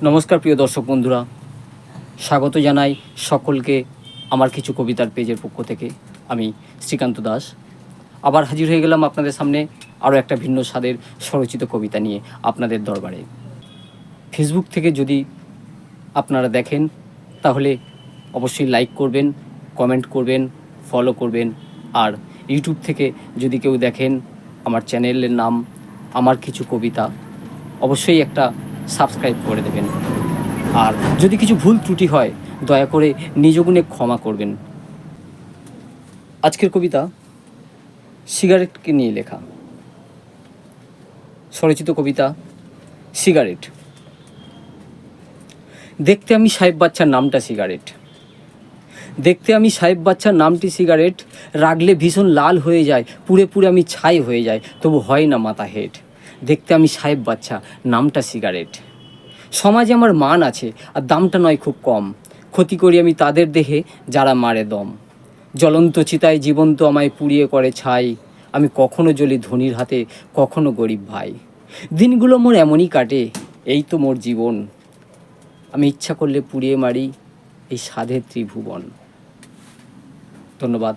নমস্কার প্রিয় দর্শক বন্ধুরা, স্বাগত জানাই সকলকে আমার কিছু কবিতার পেজের পক্ষ থেকে। আমি শ্রীকান্ত দাস আবার হাজির হয়ে গেলাম আপনাদের সামনে আরও একটা ভিন্ন স্বাদের স্বরচিত কবিতা নিয়ে আপনাদের দরবারে। ফেসবুক থেকে যদি আপনারা দেখেন তাহলে অবশ্যই লাইক করবেন, কমেন্ট করবেন, ফলো করবেন। আর ইউটিউব থেকে যদি কেউ দেখেন, আমার চ্যানেলের নাম আমার কিছু কবিতা, অবশ্যই একটা সাবস্ক্রাইব করে দেবেন। আর যদি কিছু ভুল ত্রুটি হয় দয়া করে নিজ গুণে ক্ষমা করবেন। আজকের কবিতা সিগারেটকে নিয়ে লেখা, স্বরচিত কবিতা সিগারেট। দেখতে আমি সাহেব বাচ্চার নামটা সিগারেট, দেখতে আমি সাহেব বাচ্চার নামটি সিগারেট, রাগলে ভীষণ লাল হয়ে যায়, পুড়ে পুড়ে আমি ছাই হয়ে যায়, তবু হয় না মাথা হেট। দেখতে আমি সাহেব বাচ্চা নামটা সিগারেট। সমাজে আমার মান আছে আর দামটা নয় খুব কম, ক্ষতি করি আমি তাদের দেহে যারা মারে দম। জ্বলন্ত চিতায় জীবন্ত আমায় পুড়িয়ে করে ছাই, আমি কখনো জ্বলি ধনীর হাতে, কখনো গরিব ভাই। দিনগুলো মোর এমনই কাটে, এই তো মোর জীবন, আমি ইচ্ছা করলে পুড়িয়ে মারি এই সাধের ত্রিভুবন। ধন্যবাদ।